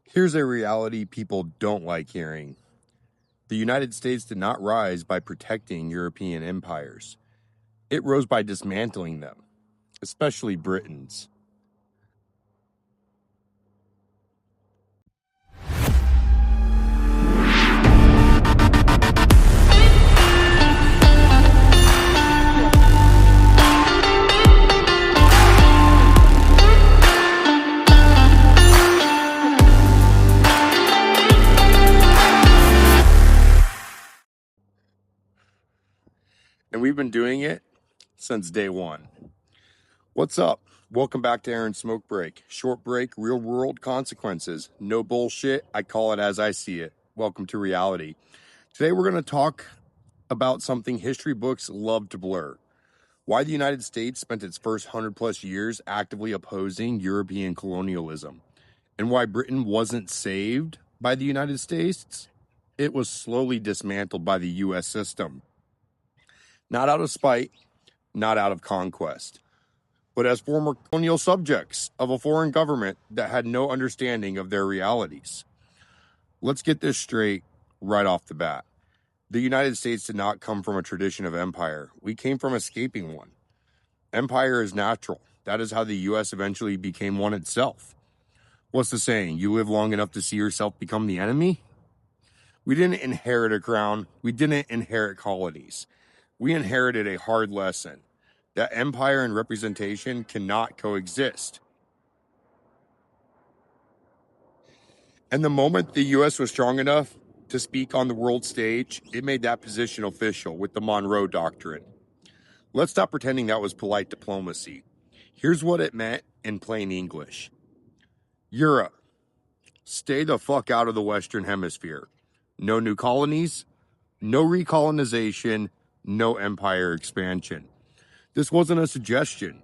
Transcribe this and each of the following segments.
Here's a reality people don't like hearing. The United States did not rise by protecting European empires. It rose by dismantling them, especially Britain's. And we've been doing it since day one. What's up? Welcome back to Aaron's Smoke Break. Short break, real world consequences. No bullshit. I call it as I see it. Welcome to reality. Today we're going to talk about something history books love to blur. Why the United States spent its first 100+ years actively opposing European colonialism. And why Britain wasn't saved by the United States. It was slowly dismantled by the U.S. system. Not out of spite, not out of conquest, but as former colonial subjects of a foreign government that had no understanding of their realities. Let's get this straight right off the bat. The United States did not come from a tradition of empire. We came from escaping one. Empire is natural. That is how the U.S. eventually became one itself. What's the saying? You live long enough to see yourself become the enemy? We didn't inherit a crown. We didn't inherit colonies. We inherited a hard lesson that empire and representation cannot coexist. And the moment the U.S. was strong enough to speak on the world stage, it made that position official with the Monroe Doctrine. Let's stop pretending that was polite diplomacy. Here's what it meant in plain English. Europe, stay the fuck out of the Western Hemisphere. No new colonies, no recolonization, no empire expansion. This wasn't a suggestion.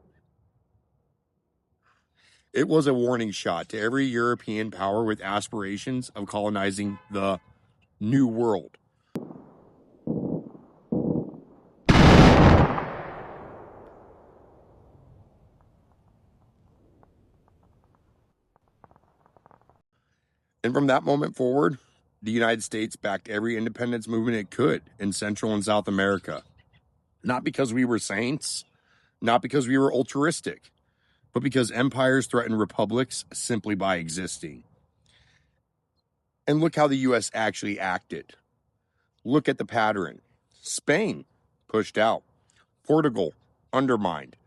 It was a warning shot to every European power with aspirations of colonizing the New World. And from that moment forward, the United States backed every independence movement it could in Central and South America. Not because we were saints, not because we were altruistic, but because empires threatened republics simply by existing. And look how the U.S. actually acted. Look at the pattern. Spain, pushed out. Portugal, undermined.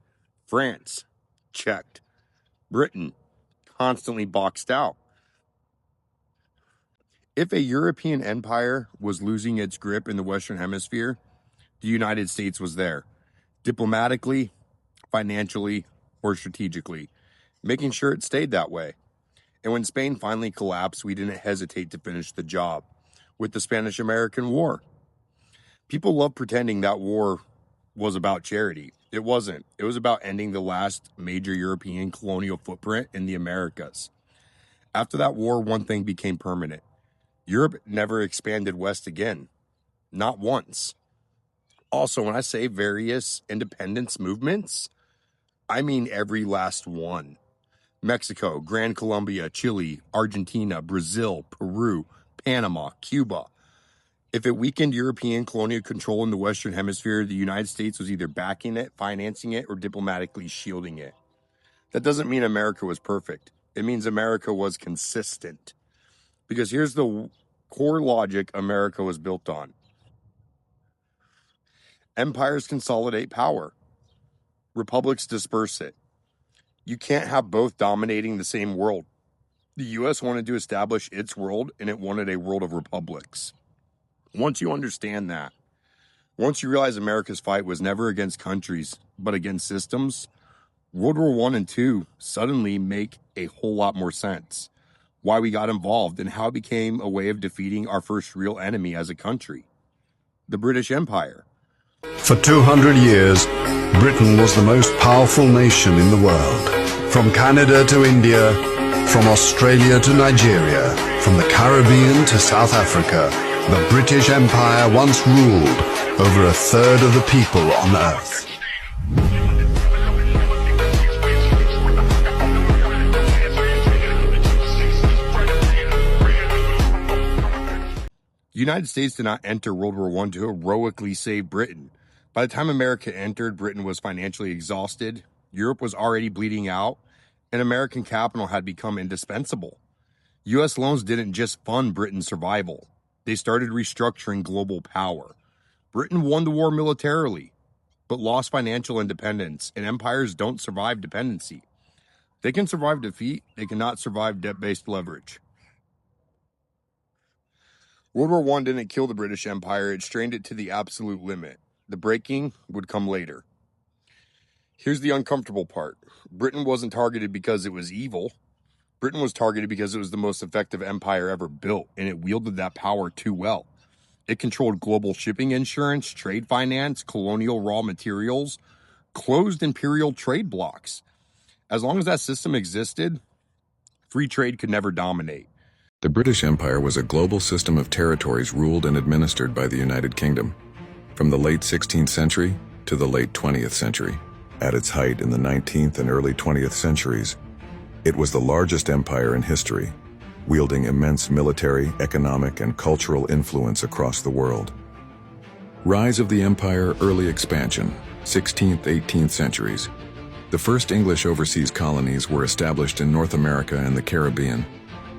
France, checked. Britain, constantly boxed out. If a European empire was losing its grip in the Western Hemisphere, the United States was there, diplomatically, financially, or strategically, making sure it stayed that way. And when Spain finally collapsed, we didn't hesitate to finish the job with the Spanish-American War. People love pretending that war was about charity. It wasn't. It was about ending the last major European colonial footprint in the Americas. After that war, one thing became permanent. Europe never expanded west again. Not once. Also, when I say various independence movements, I mean every last one. Mexico, Gran Colombia, Chile, Argentina, Brazil, Peru, Panama, Cuba. If it weakened European colonial control in the Western Hemisphere, the United States was either backing it, financing it, or diplomatically shielding it. That doesn't mean America was perfect. It means America was consistent. Because here's the core logic America was built on. Empires consolidate power. Republics disperse it. You can't have both dominating the same world. The U.S. wanted to establish its world, and it wanted a world of republics. Once you understand that, once you realize America's fight was never against countries, but against systems, World War I and II suddenly make a whole lot more sense. Why we got involved and how it became a way of defeating our first real enemy as a country, the British Empire. For 200 years, Britain was the most powerful nation in the world. From Canada to India, from Australia to Nigeria, from the Caribbean to South Africa, the British Empire once ruled over a third of the people on Earth. The United States did not enter World War I to heroically save Britain. By the time America entered, Britain was financially exhausted, Europe was already bleeding out, and American capital had become indispensable. U.S. loans didn't just fund Britain's survival. They started restructuring global power. Britain won the war militarily, but lost financial independence, and empires don't survive dependency. They can survive defeat, they cannot survive debt-based leverage. World War I didn't kill the British Empire, it strained it to the absolute limit. The breaking would come later. Here's the uncomfortable part. Britain wasn't targeted because it was evil. Britain was targeted because it was the most effective empire ever built, and it wielded that power too well. It controlled global shipping insurance, trade finance, colonial raw materials, closed imperial trade blocs. As long as that system existed, free trade could never dominate. The British Empire was a global system of territories ruled and administered by the United Kingdom. From the late 16th century to the late 20th century, at its height in the 19th and early 20th centuries, it was the largest empire in history, wielding immense military, economic, and cultural influence across the world. Rise of the empire, early expansion, 16th, 18th centuries. The first English overseas colonies were established in North America and the Caribbean,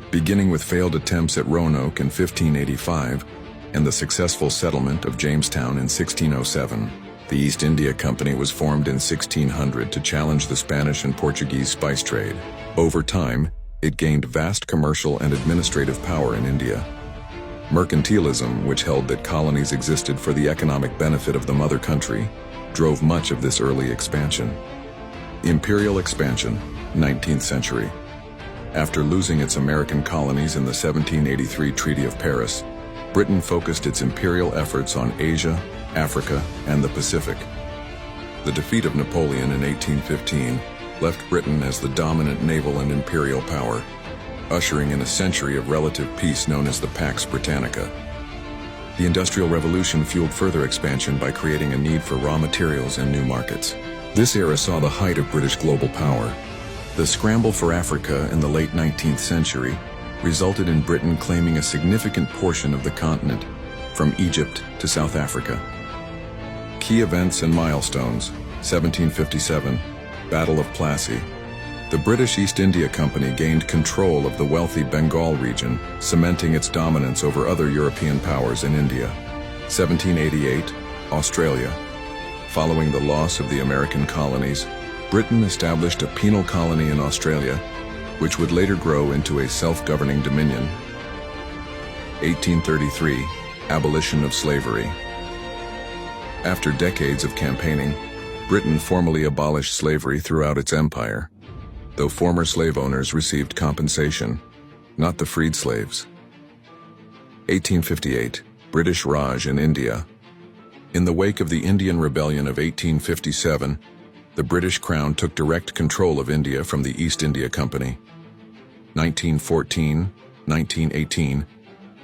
beginning with failed attempts at Roanoke in 1585 and the successful settlement of Jamestown in 1607. The East India Company was formed in 1600 to challenge the Spanish and Portuguese spice trade. Over time, it gained vast commercial and administrative power in India. Mercantilism, which held that colonies existed for the economic benefit of the mother country, drove much of this early expansion. Imperial expansion, 19th century. After losing its American colonies in the 1783 Treaty of Paris, Britain focused its imperial efforts on Asia, Africa, and the Pacific. The defeat of Napoleon in 1815 left Britain as the dominant naval and imperial power, ushering in a century of relative peace known as the Pax Britannica. The Industrial Revolution fueled further expansion by creating a need for raw materials and new markets. This era saw the height of British global power. The scramble for Africa in the late 19th century resulted in Britain claiming a significant portion of the continent, from Egypt to South Africa. Key events and milestones: 1757, Battle of Plassey. The British East India Company gained control of the wealthy Bengal region, cementing its dominance over other European powers in India. 1788, Australia. Following the loss of the American colonies, Britain established a penal colony in Australia, which would later grow into a self-governing dominion. 1833, abolition of slavery. After decades of campaigning, Britain formally abolished slavery throughout its empire, though former slave owners received compensation, not the freed slaves. 1858, British Raj in India. In the wake of the Indian Rebellion of 1857, the British Crown took direct control of India from the East India Company. 1914, 1918,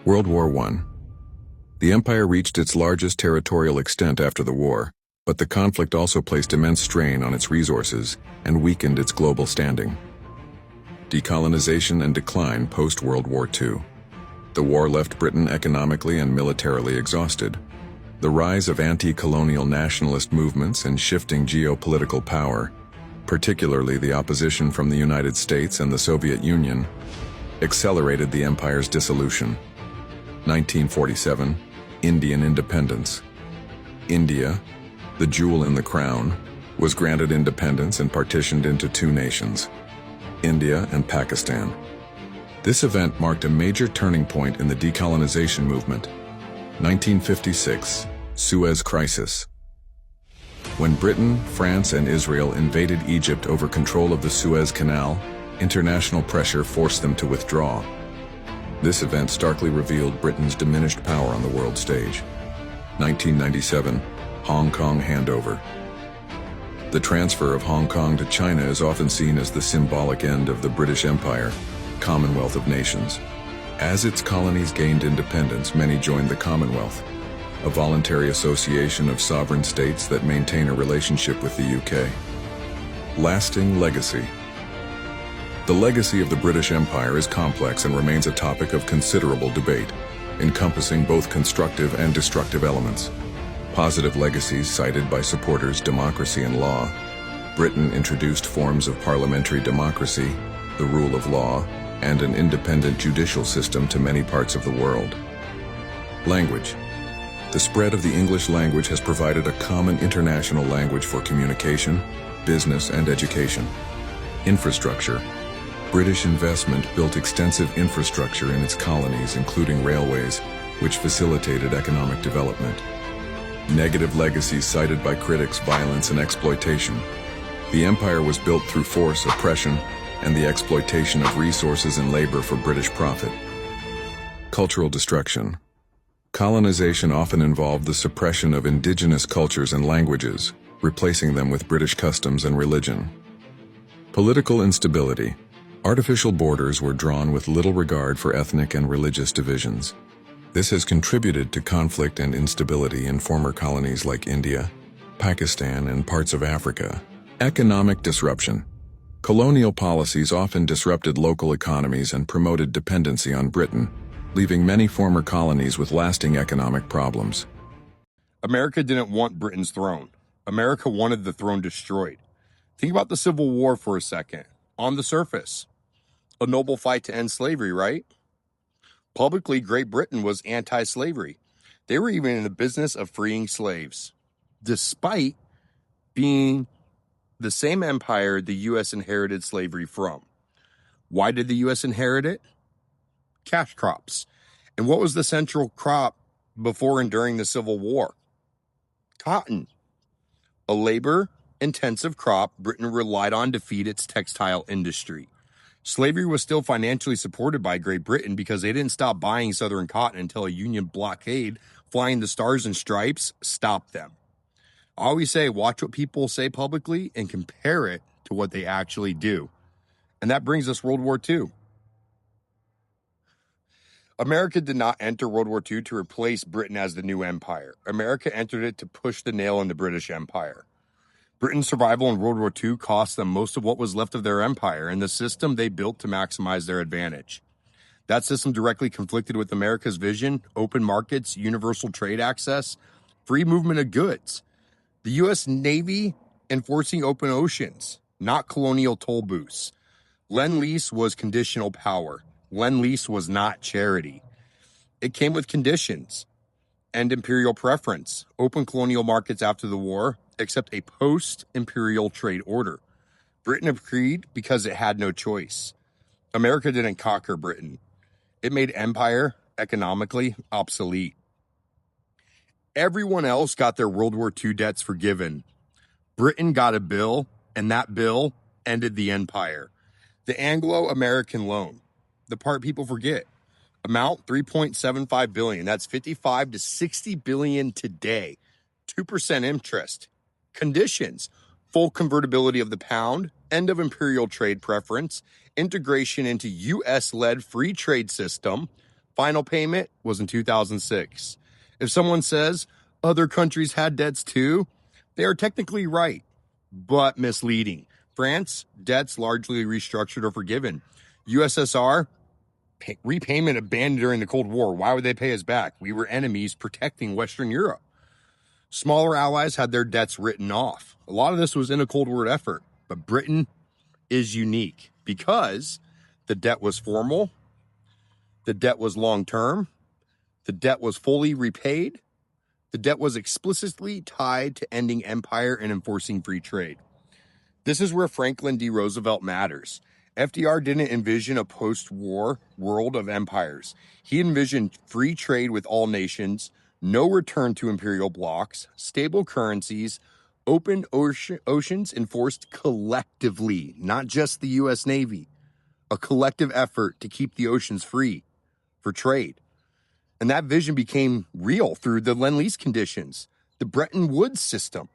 World War I. The empire reached its largest territorial extent after the war, but the conflict also placed immense strain on its resources and weakened its global standing. Decolonization and decline post-World War II. The war left Britain economically and militarily exhausted. The rise of anti-colonial nationalist movements and shifting geopolitical power, particularly the opposition from the United States and the Soviet Union, accelerated the empire's dissolution. 1947, Indian independence. India, the jewel in the crown, was granted independence and partitioned into two nations, India and Pakistan. This event marked a major turning point in the decolonization movement. 1956, Suez Crisis. When Britain, France, and Israel invaded Egypt over control of the Suez Canal, international pressure forced them to withdraw. This event starkly revealed Britain's diminished power on the world stage. 1997, Hong Kong handover. The transfer of Hong Kong to China is often seen as the symbolic end of the British Empire, Commonwealth of Nations. As its colonies gained independence, many joined the Commonwealth, a voluntary association of sovereign states that maintain a relationship with the UK. Lasting legacy. The legacy of the British Empire is complex and remains a topic of considerable debate. encompassing both constructive and destructive elements. Positive legacies cited by supporters: democracy and law. Britain introduced forms of parliamentary democracy, the rule of law, and an independent judicial system to many parts of the world. Language. The spread of the English language has provided a common international language for communication, business, and education. Infrastructure. British investment built extensive infrastructure in its colonies, including railways, which facilitated economic development. Negative legacies cited by critics: violence and exploitation. The empire was built through force, oppression, and the exploitation of resources and labor for British profit. Cultural destruction. Colonization often involved the suppression of indigenous cultures and languages, replacing them with British customs and religion. Political instability. Artificial borders were drawn with little regard for ethnic and religious divisions. This has contributed to conflict and instability in former colonies like India, Pakistan, and parts of Africa. Economic disruption. Colonial policies often disrupted local economies and promoted dependency on Britain, leaving many former colonies with lasting economic problems. America didn't want Britain's throne. America wanted the throne destroyed. Think about the Civil War for a second. On the surface, a noble fight to end slavery, right? Publicly, Great Britain was anti-slavery. They were even in the business of freeing slaves, despite being the same empire the U.S. inherited slavery from. Why did the U.S. inherit it? Cash crops. And what was the central crop before and during the Civil War? Cotton. A labor-intensive crop Britain relied on to feed its textile industry. Slavery was still financially supported by Great Britain because they didn't stop buying Southern cotton until a Union blockade flying the stars and stripes stopped them. I always say, watch what people say publicly and compare it to what they actually do. And that brings us World War II. America did not enter World War II to replace Britain as the new empire. America entered it to push the nail in the British Empire. Britain's survival in World War II cost them most of what was left of their empire and the system they built to maximize their advantage. That system directly conflicted with America's vision: open markets, universal trade access, free movement of goods. The U.S. Navy enforcing open oceans, not colonial toll booths. Lend-Lease was conditional power. Lend-Lease was not charity. It came with conditions and imperial preference. Open colonial markets after the war, except a post-imperial trade order. Britain agreed because it had no choice. America didn't conquer Britain. It made empire economically obsolete. Everyone else got their World War II debts forgiven. Britain got a bill, and that bill ended the empire. The Anglo-American Loan. The part people forget. Amount $3.75 billion. That's $55 to $60 billion today. 2% interest. Conditions: full convertibility of the pound, end of imperial trade preference, integration into U.S.-led free trade system. Final payment was in 2006. If someone says other countries had debts too, they are technically right, but misleading. France, debts largely restructured or forgiven. USSR, repayment abandoned during the Cold War. Why would they pay us back? We were enemies protecting Western Europe. Smaller allies had their debts written off. A lot of this was in a Cold War effort, but Britain is unique because the debt was formal, the debt was long-term, the debt was fully repaid, the debt was explicitly tied to ending empire and enforcing free trade. This is where Franklin D. Roosevelt matters. FDR didn't envision a post-war world of empires. He envisioned free trade with all nations, no return to imperial blocs, stable currencies, open oceans enforced collectively, not just the U.S. Navy. A collective effort to keep the oceans free for trade. And that vision became real through the Lend-Lease conditions, the Bretton Woods system.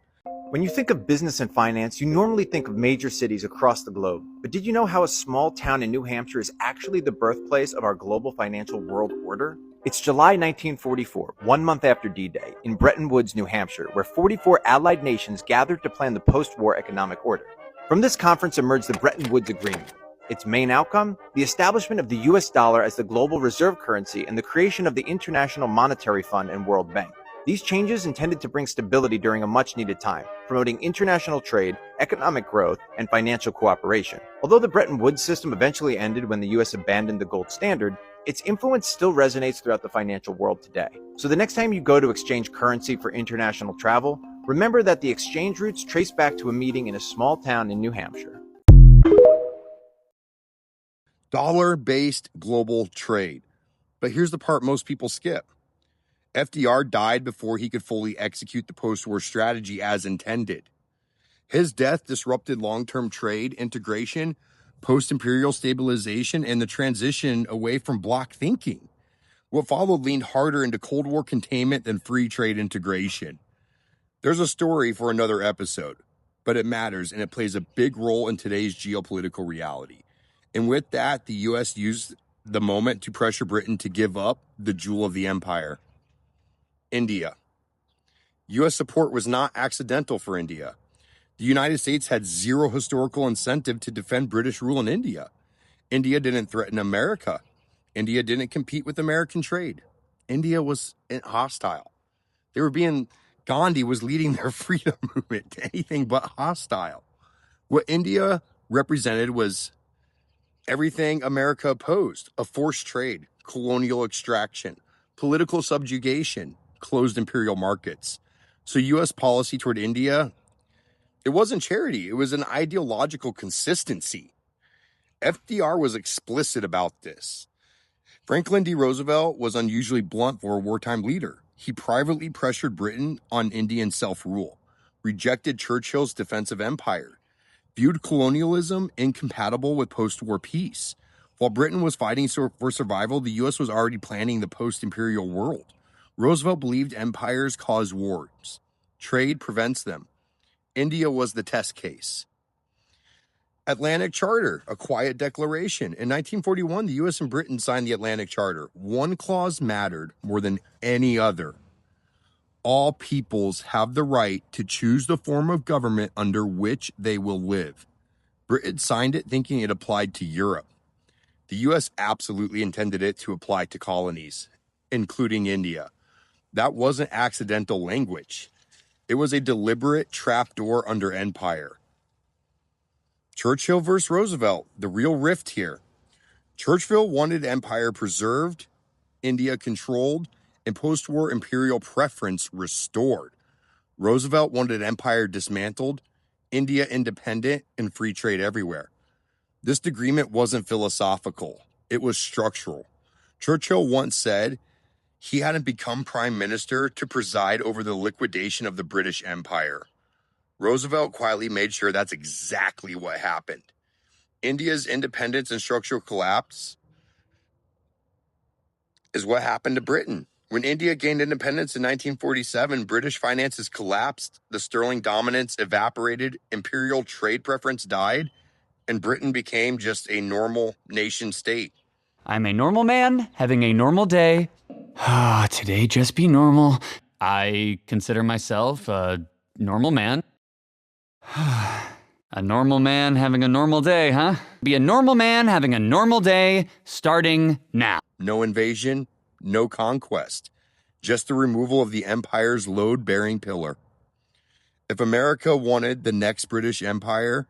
When you think of business and finance, you normally think of major cities across the globe. But did you know how a small town in New Hampshire is actually the birthplace of our global financial world order? It's July 1944, 1 month after D-Day, in Bretton Woods, New Hampshire, where 44 allied nations gathered to plan the post-war economic order. From this conference emerged the Bretton Woods Agreement. Its main outcome? The establishment of the US dollar as the global reserve currency and the creation of the International Monetary Fund and World Bank. These changes intended to bring stability during a much-needed time, promoting international trade, economic growth, and financial cooperation. Although the Bretton Woods system eventually ended when the US abandoned the gold standard, its influence still resonates throughout the financial world today. So the next time you go to exchange currency for international travel, remember that the exchange routes trace back to a meeting in a small town in New Hampshire. Dollar-based global trade. But here's the part most people skip. FDR died before he could fully execute the post-war strategy as intended. His death disrupted long-term trade integration, post-imperial stabilization, and the transition away from bloc thinking. What followed leaned harder into Cold War containment than free trade integration. There's a story for another episode, but it matters and it plays a big role in today's geopolitical reality. And with that, the U.S. used the moment to pressure Britain to give up the jewel of the empire. India. U.S. support was not accidental for India. The United States had zero historical incentive to defend British rule in India. India didn't threaten America. India didn't compete with American trade. India was hostile. Gandhi was leading their freedom movement to anything but hostile. What India represented was everything America opposed: a forced trade, colonial extraction, political subjugation, closed imperial markets. So U.S. policy toward India, it wasn't charity. It was an ideological consistency. FDR was explicit about this. Franklin D. Roosevelt was unusually blunt for a wartime leader. He privately pressured Britain on Indian self-rule, rejected Churchill's defensive empire, viewed colonialism incompatible with post-war peace. While Britain was fighting for survival, the U.S. was already planning the post-imperial world. Roosevelt believed empires cause wars. Trade prevents them. India was the test case. Atlantic Charter, a quiet declaration. In 1941, the U.S. and Britain signed the Atlantic Charter. One clause mattered more than any other. All peoples have the right to choose the form of government under which they will live. Britain signed it thinking it applied to Europe. The U.S. absolutely intended it to apply to colonies, including India. That wasn't accidental language. It was a deliberate trapdoor under empire. Churchill versus Roosevelt, the real rift here. Churchill wanted empire preserved, India controlled, and post-war imperial preference restored. Roosevelt wanted empire dismantled, India independent, and free trade everywhere. This agreement wasn't philosophical. It was structural. Churchill once said he hadn't become prime minister to preside over the liquidation of the British Empire. Roosevelt quietly made sure that's exactly what happened. India's independence and structural collapse is what happened to Britain. When India gained independence in 1947, British finances collapsed, the sterling dominance evaporated, imperial trade preference died, and Britain became just a normal nation state. I'm a normal man having a normal day. Today just be normal. I consider myself a normal man. A normal man having a normal day, huh? Be a normal man having a normal day starting now. No invasion, no conquest, just the removal of the empire's load-bearing pillar. If America wanted the next British Empire,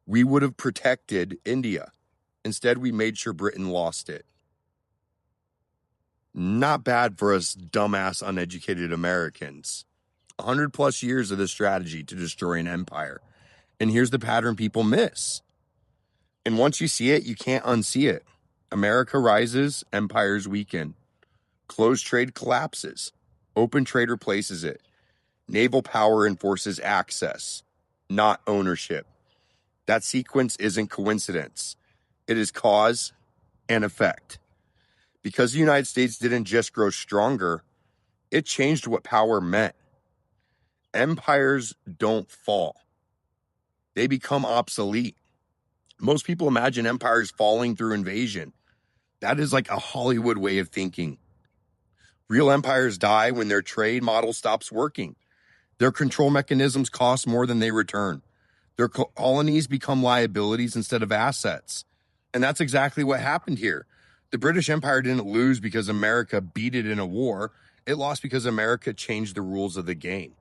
we would have protected India. Instead, we made sure Britain lost it. Not bad for us dumbass, uneducated Americans. 100 plus years of this strategy to destroy an empire. And here's the pattern people miss. And once you see it, you can't unsee it. America rises, empires weaken. Closed trade collapses. Open trade replaces it. Naval power enforces access, not ownership. That sequence isn't coincidence. It is cause and effect. Because the United States didn't just grow stronger, it changed what power meant. Empires don't fall. They become obsolete. Most people imagine empires falling through invasion. That is like a Hollywood way of thinking. Real empires die when their trade model stops working. Their control mechanisms cost more than they return. Their colonies become liabilities instead of assets. And that's exactly what happened here. The British Empire didn't lose because America beat it in a war. It lost because America changed the rules of the game.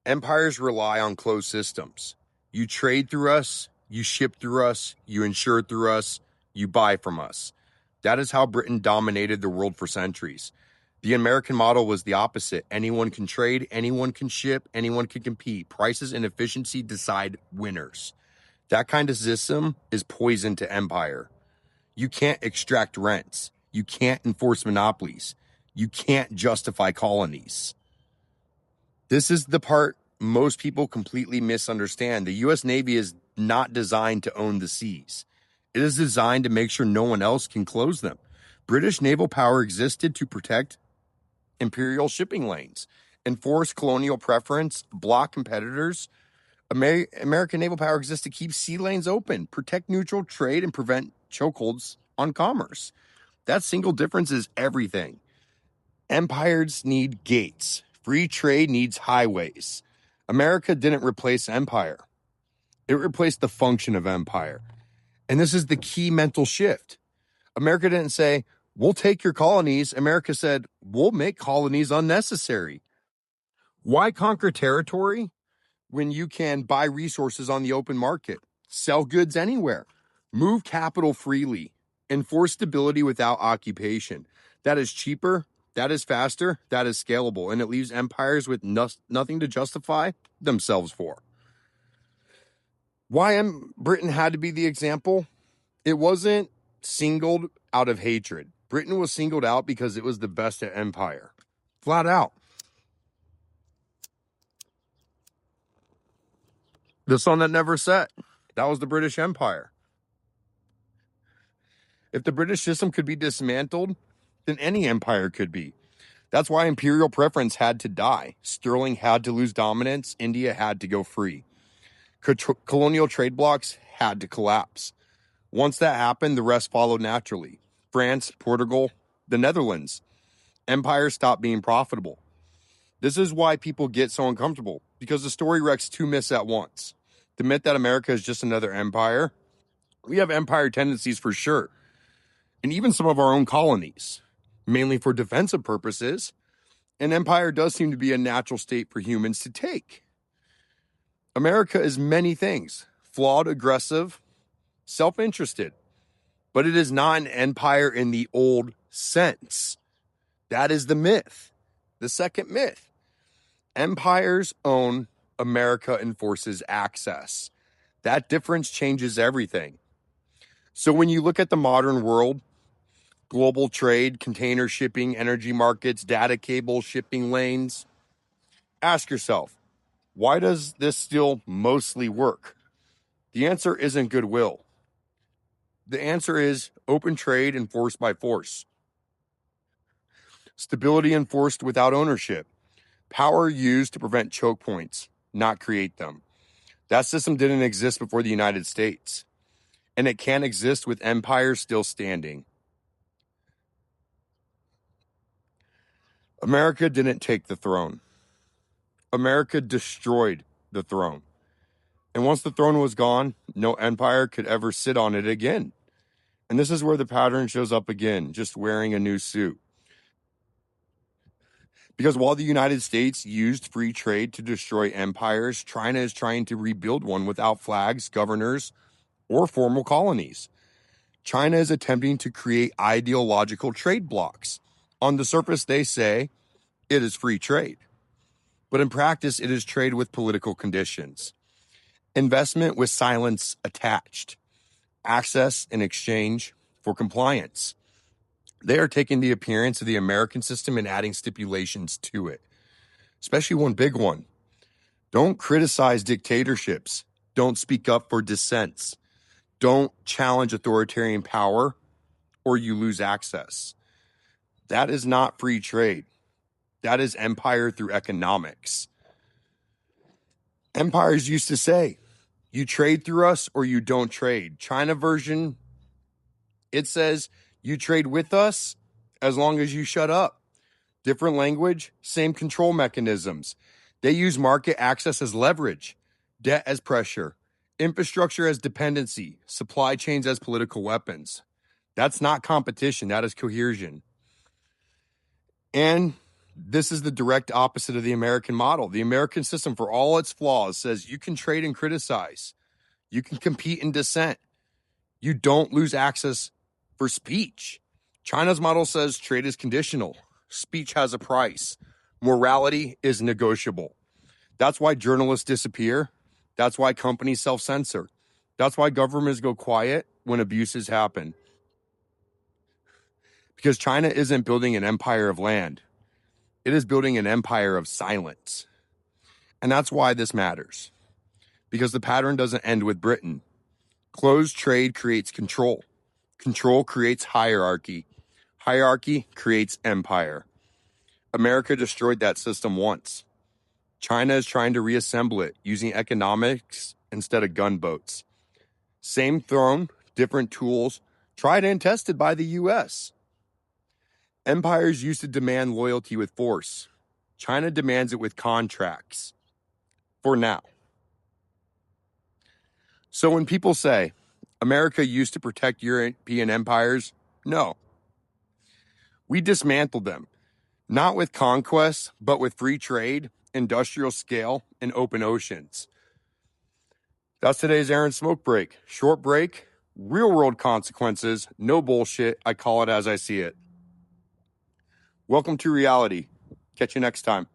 Empires rely on closed systems. You trade through us, you ship through us, you insure through us, you buy from us. That is how Britain dominated the world for centuries. The American model was the opposite. Anyone can trade, anyone can ship, anyone can compete. Prices and efficiency decide winners. That kind of system is poison to empire. You can't extract rents. You can't enforce monopolies. You can't justify colonies. This is the part most people completely misunderstand. The U.S. Navy is not designed to own the seas. It is designed to make sure no one else can close them. British naval power existed to protect imperial shipping lanes, enforce colonial preference, block competitors. American naval power exists to keep sea lanes open, protect neutral trade, and prevent chokeholds on commerce. That single difference is everything. Empires need gates. Free trade needs highways. America didn't replace empire. It replaced the function of empire. And this is the key mental shift. America didn't say, we'll take your colonies. America said, we'll make colonies unnecessary. Why conquer territory when you can buy resources on the open market, sell goods anywhere, move capital freely, enforce stability without occupation? That is cheaper, that is faster, that is scalable, and it leaves empires with nothing to justify themselves for. Why Britain had to be the example? It wasn't singled out of hatred. Britain was singled out because it was the best at empire. Flat out. The sun that never set. That was the British Empire. If the British system could be dismantled, then any empire could be. That's why imperial preference had to die. Sterling had to lose dominance. India had to go free. Colonial trade blocs had to collapse. Once that happened, the rest followed naturally. France, Portugal, the Netherlands. Empires stopped being profitable. This is why people get so uncomfortable, because the story wrecks two myths at once. The myth that America is just another empire. We have empire tendencies for sure, and even some of our own colonies, mainly for defensive purposes. An empire does seem to be a natural state for humans to take. America is many things: flawed, aggressive, self-interested, but it is not an empire in the old sense. That is the myth. The second myth: empires own, America enforces access. That difference changes everything. So when you look at the modern world, global trade, container shipping, energy markets, data cables, shipping lanes, ask yourself, why does this still mostly work? The answer isn't goodwill. The answer is open trade enforced by force. Stability enforced without ownership. Power used to prevent choke points, not create them. That system didn't exist before the United States, and it can't exist with empires still standing. America didn't take the throne. America destroyed the throne. And once the throne was gone, no empire could ever sit on it again. And this is where the pattern shows up again, just wearing a new suit. Because while the United States used free trade to destroy empires, China is trying to rebuild one without flags, governors, or formal colonies. China is attempting to create ideological trade blocs. On the surface, they say it is free trade. But in practice, it is trade with political conditions. Investment with silence attached. Access in exchange for compliance. They are taking the appearance of the American system and adding stipulations to it, especially one big one. Don't criticize dictatorships. Don't speak up for dissents. Don't challenge authoritarian power or you lose access. That is not free trade. That is empire through economics. Empires used to say, you trade through us or you don't trade. China version, it says, you trade with us as long as you shut up. Different language, same control mechanisms. They use market access as leverage, debt as pressure, Infrastructure as dependency, supply chains as political weapons. That's not competition, that is coercion. And this is the direct opposite of the American model. The American system, for all its flaws, says you can trade and criticize. You can compete and dissent. You don't lose access for speech. China's model says trade is conditional. Speech has a price. Morality is negotiable. That's why journalists disappear. That's why companies self-censor. That's why governments go quiet when abuses happen. Because China isn't building an empire of land. It is building an empire of silence. And that's why this matters. Because the pattern doesn't end with Britain. Closed trade creates control. Control creates hierarchy. Hierarchy creates empire. America destroyed that system once. China is trying to reassemble it using economics instead of gunboats. Same throne, different tools, tried and tested by the US. Empires used to demand loyalty with force. China demands it with contracts. For now. So when people say, America used to protect European empires, no. We dismantled them, not with conquest, but with free trade, industrial scale, and open oceans. That's today's Aaron Smoke Break. Short break, real world consequences, no bullshit. I call it as I see it. Welcome to reality. Catch you next time.